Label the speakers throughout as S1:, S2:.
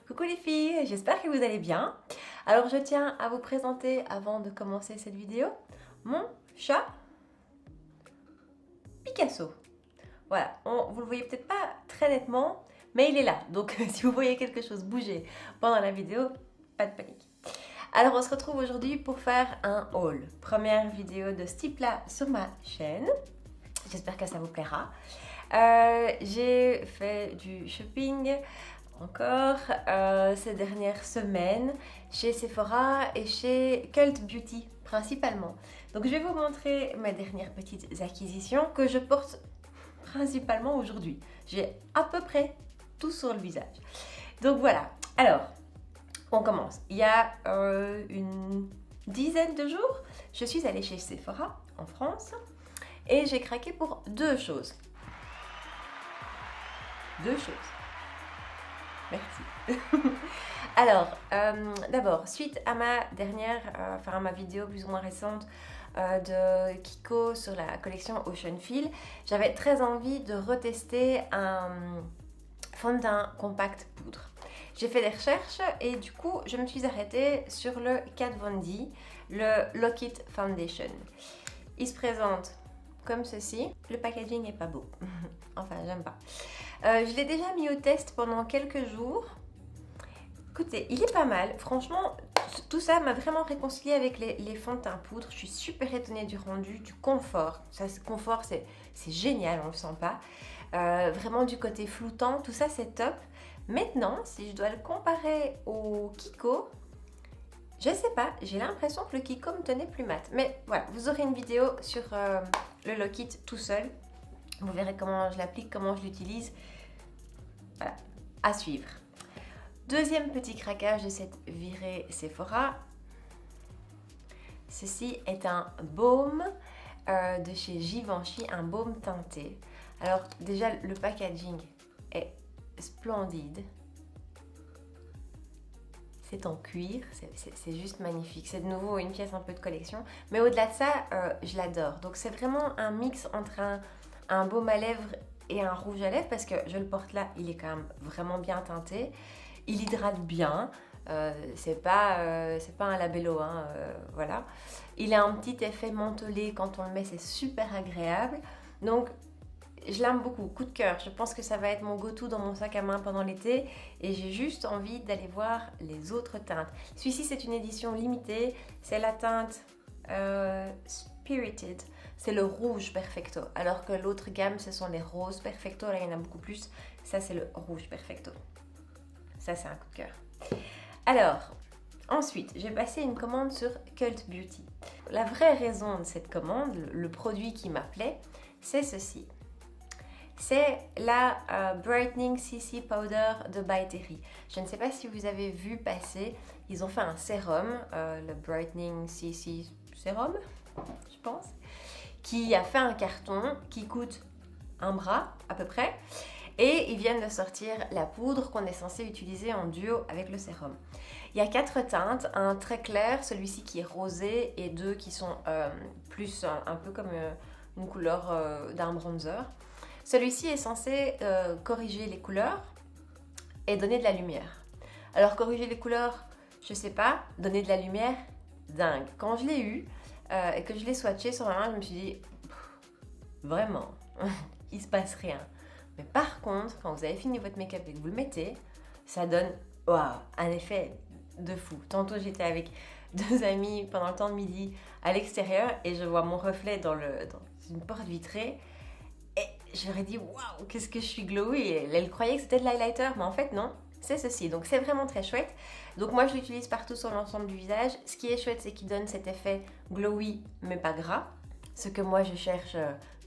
S1: Coucou les filles, j'espère que vous allez bien. Alors je tiens à vous présenter avant de commencer cette vidéo mon chat Picasso. Voilà, vous le voyez peut-être pas très nettement, mais il est là. Donc si vous voyez quelque chose bouger pendant la vidéo, pas de panique. Alors on se retrouve aujourd'hui pour faire un haul. Première vidéo de ce type-là sur ma chaîne. J'espère que ça vous plaira. J'ai fait du shopping encore ces dernières semaines chez Sephora et chez Cult Beauty principalement. Donc je vais vous montrer mes dernières petites acquisitions que je porte principalement aujourd'hui. J'ai à peu près tout sur le visage. Donc voilà, alors on commence. Il y a une dizaine de jours, je suis allée chez Sephora en France et j'ai craqué pour deux choses. Deux choses. Merci. Alors, d'abord, suite à ma dernière, à ma vidéo plus ou moins récente de Kiko sur la collection Ocean Feel, j'avais très envie de retester un fond de teint compact poudre. J'ai fait des recherches et du coup, je me suis arrêtée sur le Kat Von D, le Lock It Foundation. Il se présente comme ceci. Le packaging est pas beau. Enfin, j'aime pas. Je l'ai déjà mis au test pendant quelques jours. Écoutez, il est pas mal. Franchement, tout ça m'a vraiment réconcilié avec les fonds de teint poudre. Je suis super étonnée du rendu, du confort. Ça, ce confort, c'est génial, on le sent pas. Vraiment du côté floutant, tout ça, c'est top. Maintenant, si je dois le comparer au Kiko, je sais pas, j'ai l'impression que le Kiko me tenait plus mat. Mais voilà, vous aurez une vidéo sur le Lock It tout seul. Vous verrez comment je l'applique, comment je l'utilise. Voilà, à suivre. Deuxième petit craquage de cette virée Sephora. Ceci est un baume de chez Givenchy, un baume teinté. Alors déjà, le packaging est splendide. C'est en cuir, c'est juste magnifique. C'est de nouveau une pièce un peu de collection. Mais au-delà de ça, je l'adore. Donc c'est vraiment un mix entre un baume à lèvres et un rouge à lèvres parce que je le porte là, il est quand même vraiment bien teinté. Il hydrate bien. C'est pas un labello, hein, voilà. Il a un petit effet mentholé quand on le met, c'est super agréable. Donc je l'aime beaucoup, coup de cœur. Je pense que ça va être mon go-to dans mon sac à main pendant l'été et j'ai juste envie d'aller voir les autres teintes. Celui-ci, c'est une édition limitée. C'est la teinte Spirited. C'est le rouge Perfecto. Alors que l'autre gamme, ce sont les roses Perfecto. Là, il y en a beaucoup plus. Ça, c'est le rouge Perfecto. Ça, c'est un coup de cœur. Alors, ensuite, j'ai passé une commande sur Cult Beauty. La vraie raison de cette commande, le produit qui m'appelait, c'est ceci. C'est la Brightening CC Powder de By Terry. Je ne sais pas si vous avez vu passer, ils ont fait un sérum, le Brightening CC Sérum, je pense, qui a fait un carton qui coûte un bras à peu près. Et ils viennent de sortir la poudre qu'on est censé utiliser en duo avec le sérum. Il y a 4 teintes, un très clair, celui-ci qui est rosé, et 2 qui sont plus un peu comme une couleur d'un bronzer. Celui-ci est censé corriger les couleurs et donner de la lumière. Alors corriger les couleurs, je sais pas, donner de la lumière, dingue. Quand je l'ai eu et que je l'ai swatché sur ma main, je me suis dit, vraiment, il se passe rien. Mais par contre, quand vous avez fini votre make-up et que vous le mettez, ça donne un effet de fou. Tantôt j'étais avec 2 amis pendant le temps de midi à l'extérieur et je vois mon reflet dans une porte vitrée. Et je leur ai dit, waouh, qu'est-ce que je suis glowy. Et elle croyait que c'était de l'highlighter, mais en fait non, c'est ceci. Donc c'est vraiment très chouette. Donc moi je l'utilise partout sur l'ensemble du visage. Ce qui est chouette, c'est qu'il donne cet effet glowy, mais pas gras. Ce que moi je cherche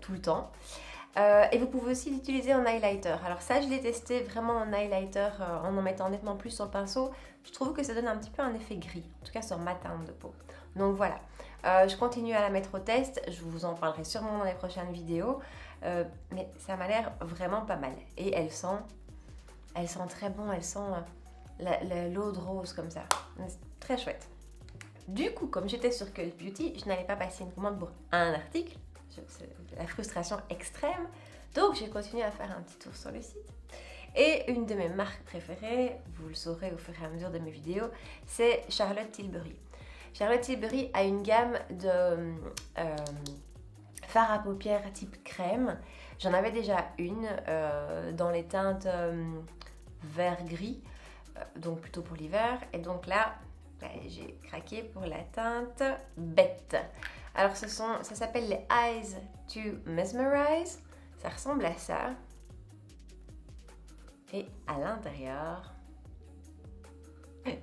S1: tout le temps. Et vous pouvez aussi l'utiliser en highlighter. Alors ça, je l'ai testé vraiment en highlighter en mettant nettement plus sur le pinceau. Je trouve que ça donne un petit peu un effet gris, en tout cas sur ma teinte de peau. Donc voilà, je continue à la mettre au test. Je vous en parlerai sûrement dans les prochaines vidéos. Mais ça m'a l'air vraiment pas mal. Et elle sent très bon, elle sent l'eau de rose comme ça. C'est très chouette. Du coup, comme j'étais sur Cult Beauty, je n'allais pas passer une commande pour un article. C'est la frustration extrême. Donc j'ai continué à faire un petit tour sur le site. Et une de mes marques préférées, vous le saurez au fur et à mesure de mes vidéos, c'est Charlotte Tilbury. Charlotte Tilbury a une gamme de fard à paupières type crème. J'en avais déjà une dans les teintes vert-gris, donc plutôt pour l'hiver. Et donc là, j'ai craqué pour la teinte bête. Alors ça s'appelle les Eyes to Mesmerize. Ça ressemble à ça. Et à l'intérieur,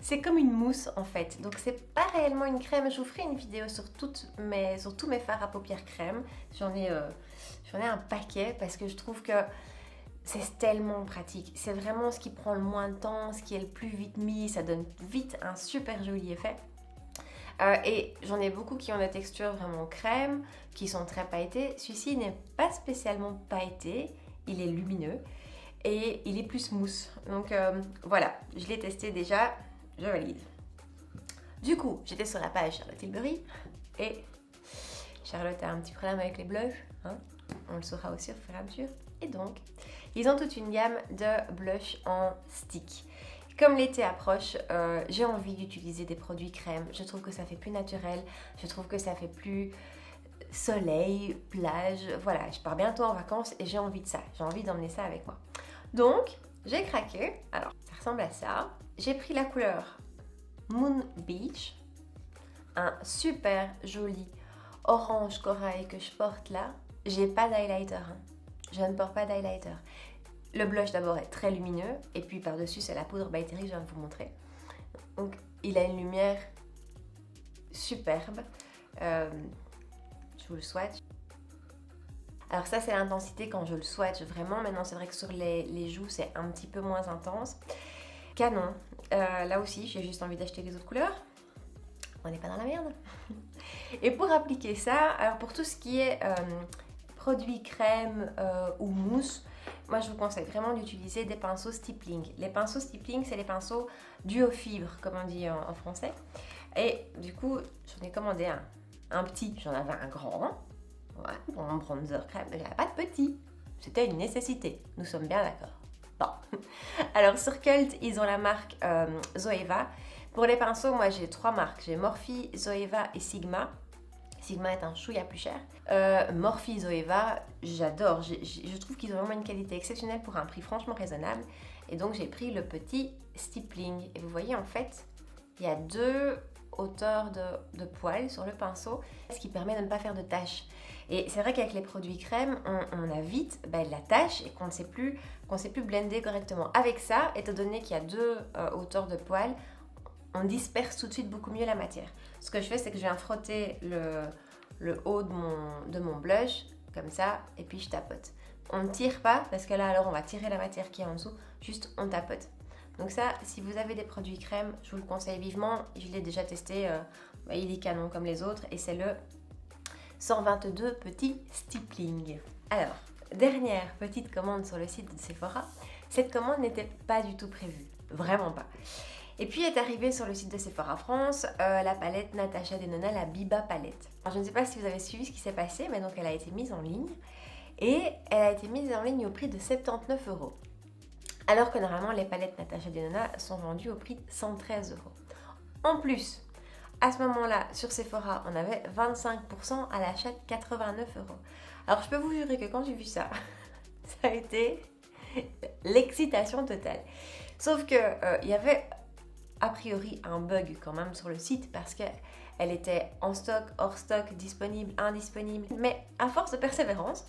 S1: c'est comme une mousse en fait. Donc c'est pas réellement une crème. Je vous ferai une vidéo sur tous mes fards à paupières crème. J'en ai un paquet parce que je trouve que c'est tellement pratique. C'est vraiment ce qui prend le moins de temps, ce qui est le plus vite mis. Ça donne vite un super joli effet. Et j'en ai beaucoup qui ont des textures vraiment crème, qui sont très pailletées. Celui-ci n'est pas spécialement pailleté, il est lumineux et il est plus mousse. Donc voilà, je l'ai testé déjà, je valide. Du coup, j'étais sur la page Charlotte Tilbury et Charlotte a un petit problème avec les blushs, hein, on le saura aussi au fur et à mesure. Et donc, ils ont toute une gamme de blushs en stick. Comme l'été approche, j'ai envie d'utiliser des produits crème. Je trouve que ça fait plus naturel, je trouve que ça fait plus soleil, plage. Voilà, je pars bientôt en vacances et j'ai envie de ça. J'ai envie d'emmener ça avec moi. Donc, j'ai craqué. Alors, ça ressemble à ça. J'ai pris la couleur Moon Beach, un super joli orange corail que je porte là. J'ai pas d'highlighter, hein. Je ne porte pas d'highlighter. Le blush d'abord est très lumineux et puis par-dessus c'est la poudre By Terry, je viens de vous montrer. Donc il a une lumière superbe. Je vous le swatch. Alors ça c'est l'intensité quand je le swatch vraiment. Maintenant c'est vrai que sur les joues c'est un petit peu moins intense. Canon. Là aussi j'ai juste envie d'acheter les autres couleurs. On n'est pas dans la merde. Et pour appliquer ça, alors pour tout ce qui est produits crème ou mousse, moi je vous conseille vraiment d'utiliser des pinceaux stippling. Les pinceaux stippling, c'est les pinceaux duo fibre, comme on dit en français. Et du coup, j'en ai commandé un petit, j'en avais un grand, ouais, pour mon bronzer crème, mais j'avais pas de petit. C'était une nécessité, nous sommes bien d'accord. Bon. Alors sur Cult, ils ont la marque Zoeva. Pour les pinceaux, moi j'ai 3 marques, j'ai Morphe, Zoeva et Sigma. Sigma est un chouïa plus cher. Morphe, Zoeva, j'adore. Je trouve qu'ils ont vraiment une qualité exceptionnelle pour un prix franchement raisonnable. Et donc j'ai pris le petit stippling. Et vous voyez en fait, il y a 2 hauteurs de poils sur le pinceau, ce qui permet de ne pas faire de taches. Et c'est vrai qu'avec les produits crème, on a vite la tache et qu'on ne sait plus blender correctement. Avec ça, étant donné qu'il y a 2 hauteurs de poils, on disperse tout de suite beaucoup mieux la matière. Ce que je fais, c'est que je viens frotter le haut de mon blush, comme ça, et puis je tapote. On ne tire pas, parce que là, alors, on va tirer la matière qui est en dessous, juste on tapote. Donc ça, si vous avez des produits crème, je vous le conseille vivement. Je l'ai déjà testé, il est canon comme les autres, et c'est le 122 petit stippling. Alors, dernière petite commande sur le site de Sephora. Cette commande n'était pas du tout prévue, vraiment pas. Et puis est arrivée sur le site de Sephora France la palette Natasha Denona, la Biba palette. Alors, je ne sais pas si vous avez suivi ce qui s'est passé, mais donc elle a été mise en ligne. Et elle a été mise en ligne au prix de 79 €. Alors que normalement les palettes Natasha Denona sont vendues au prix de 113 €. En plus, à ce moment-là, sur Sephora, on avait 25% à l'achat de 89 €. Alors je peux vous jurer que quand j'ai vu ça, ça a été l'excitation totale. Sauf que il y avait a priori un bug quand même sur le site parce qu'elle était en stock, hors stock, disponible, indisponible. Mais à force de persévérance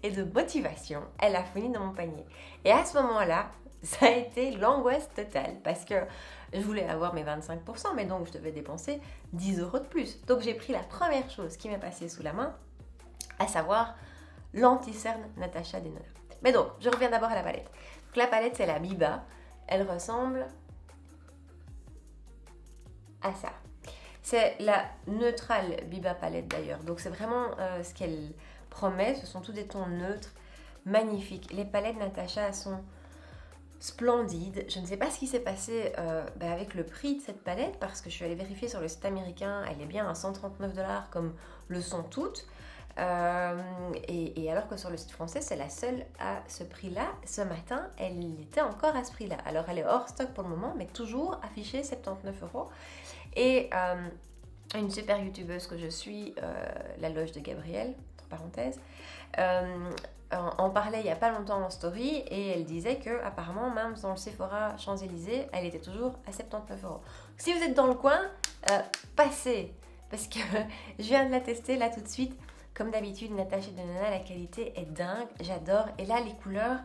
S1: et de motivation, elle a fini dans mon panier. Et à ce moment-là, ça a été l'angoisse totale parce que je voulais avoir mes 25%, mais donc je devais dépenser 10 € de plus. Donc j'ai pris la première chose qui m'est passée sous la main, à savoir l'anti-cerne Natasha Denona. Mais donc, je reviens d'abord à la palette. Donc la palette, c'est la Biba. Elle ressemble à ça. C'est la neutrale Biba palette d'ailleurs. Donc c'est vraiment ce qu'elle promet. Ce sont tous des tons neutres, magnifiques. Les palettes Natasha sont splendides. Je ne sais pas ce qui s'est passé avec le prix de cette palette parce que je suis allée vérifier sur le site américain. Elle est bien à 139 $ comme le sont toutes. Et alors que sur le site français, c'est la seule à ce prix-là. Ce matin, elle était encore à ce prix-là. Alors elle est hors stock pour le moment, mais toujours affichée 79 €. Et une super youtubeuse que je suis, la loge de Gabrielle, entre parenthèses, en parlait il n'y a pas longtemps en story et elle disait que apparemment même dans le Sephora Champs-Élysées, elle était toujours à 79 €. Si vous êtes dans le coin, passez, parce que je viens de la tester là tout de suite. Comme d'habitude, Natasha Denona, la qualité est dingue, j'adore. Et là, les couleurs,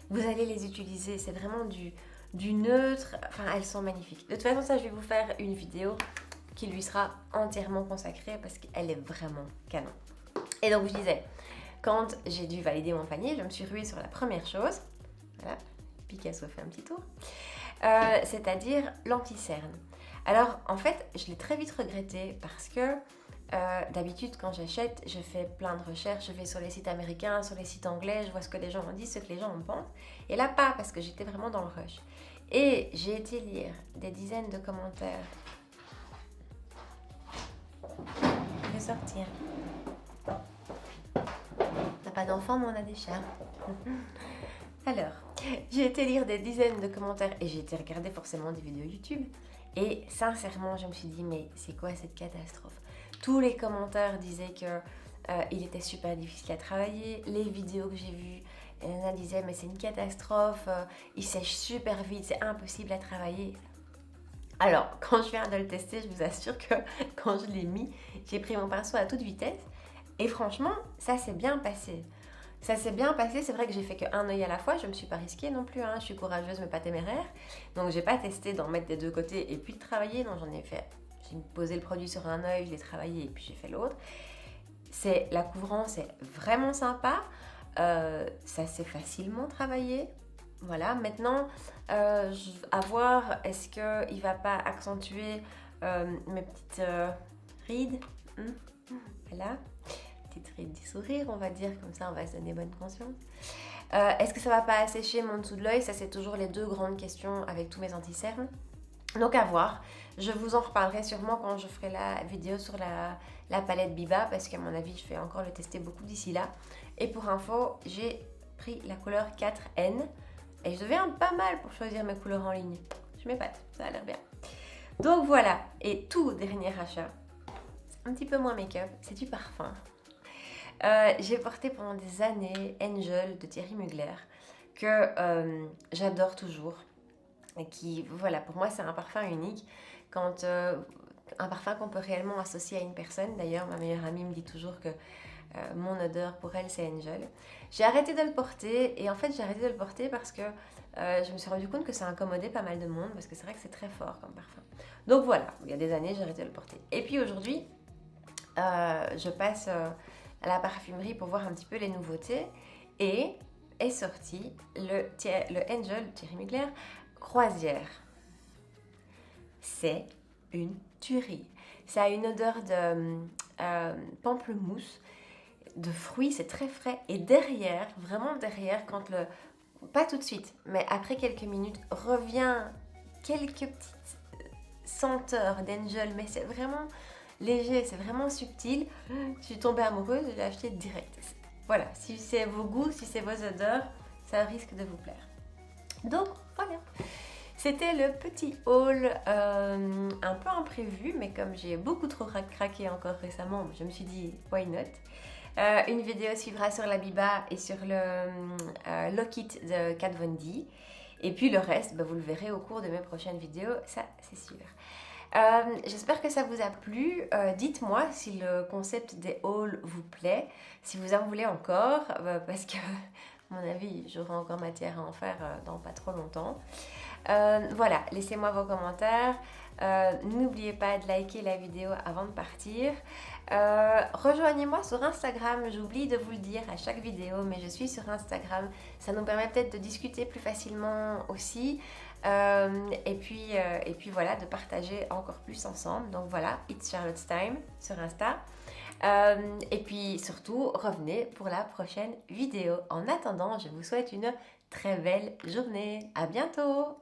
S1: vous allez les utiliser, c'est vraiment du neutre, enfin elles sont magnifiques. De toute façon, ça je vais vous faire une vidéo qui lui sera entièrement consacrée parce qu'elle est vraiment canon. Et donc je disais, quand j'ai dû valider mon panier, je me suis ruée sur la première chose. Voilà, Picasso fait un petit tour. C'est-à-dire l'anti-cerne. Alors en fait, je l'ai très vite regretté parce que d'habitude quand j'achète, je fais plein de recherches, je vais sur les sites américains, sur les sites anglais, je vois ce que les gens en disent, ce que les gens en pensent. Et là pas, parce que j'étais vraiment dans le rush. Et j'ai été lire des dizaines de commentaires. Je vais sortir. T'as pas d'enfant, mais on a des chats. Alors, j'ai été lire des dizaines de commentaires et j'ai été regarder forcément des vidéos YouTube. Et sincèrement, je me suis dit, mais c'est quoi cette catastrophe? Tous les commentaires disaient que il était super difficile à travailler. Les vidéos que j'ai vues, Elena disait, mais c'est une catastrophe, il sèche super vite, c'est impossible à travailler. Alors, quand je viens de le tester, je vous assure que quand je l'ai mis, j'ai pris mon pinceau à toute vitesse. Et franchement, ça s'est bien passé. Ça s'est bien passé, c'est vrai que j'ai fait qu'un œil à la fois, je ne me suis pas risquée non plus, hein. Je suis courageuse mais pas téméraire. Donc j'ai pas testé d'en mettre des deux côtés et puis de travailler, donc j'en ai fait, j'ai posé le produit sur un œil, je l'ai travaillé et puis j'ai fait l'autre. La couvrance est vraiment sympa, ça s'est facilement travaillé. Voilà, maintenant, à voir, est-ce qu'il ne va pas accentuer mes petites rides, voilà. Ride du sourire, on va dire, comme ça on va se donner bonne conscience. Est-ce que ça va pas assécher mon dessous de l'œil? Ça c'est toujours les deux grandes questions avec tous mes anti-cernes. Donc à voir, je vous en reparlerai sûrement quand je ferai la vidéo sur la palette Biba, parce qu'à mon avis je vais encore le tester beaucoup d'ici là. Et pour info, j'ai pris la couleur 4N et je deviens pas mal pour choisir mes couleurs en ligne. Je m'épate, ça a l'air bien. Donc voilà, et tout dernier achat, un petit peu moins make-up, c'est du parfum. J'ai porté pendant des années Angel de Thierry Mugler que j'adore toujours et qui, voilà, pour moi c'est un parfum unique, un parfum qu'on peut réellement associer à une personne. D'ailleurs ma meilleure amie me dit toujours que mon odeur pour elle c'est Angel. J'ai arrêté de le porter et en fait j'ai arrêté de le porter parce que je me suis rendu compte que ça incommodait pas mal de monde parce que c'est vrai que c'est très fort comme parfum. Donc voilà, il y a des années j'ai arrêté de le porter. Et puis aujourd'hui je passe à la parfumerie pour voir un petit peu les nouveautés et est sorti le Angel Thierry Mugler Croisière. C'est une tuerie. Ça a une odeur de pamplemousse, de fruits, c'est très frais. Et derrière, vraiment derrière, pas tout de suite, mais après quelques minutes, revient quelques petites senteurs d'Angel, mais c'est vraiment léger, c'est vraiment subtil. Je suis tombée amoureuse, je l'ai acheté direct. Voilà, si c'est vos goûts, si c'est vos odeurs, ça risque de vous plaire. Donc voilà, c'était le petit haul un peu imprévu, mais comme j'ai beaucoup trop craqué encore récemment, je me suis dit why not. Une vidéo suivra sur la Biba et sur le Lock It de Kat Von D. Et puis le reste, vous le verrez au cours de mes prochaines vidéos, ça c'est sûr. J'espère que ça vous a plu. Dites-moi si le concept des hauls vous plaît, si vous en voulez encore, parce que à mon avis j'aurai encore matière à en faire dans pas trop longtemps. Voilà, laissez-moi vos commentaires. N'oubliez pas de liker la vidéo avant de partir. Rejoignez-moi sur Instagram, j'oublie de vous le dire à chaque vidéo, mais je suis sur Instagram. Ça nous permet peut-être de discuter plus facilement aussi. Et puis voilà, de partager encore plus ensemble. Donc voilà, It's Charlotte's Time sur Insta. Et puis surtout, revenez pour la prochaine vidéo. En attendant, je vous souhaite une très belle journée. À bientôt!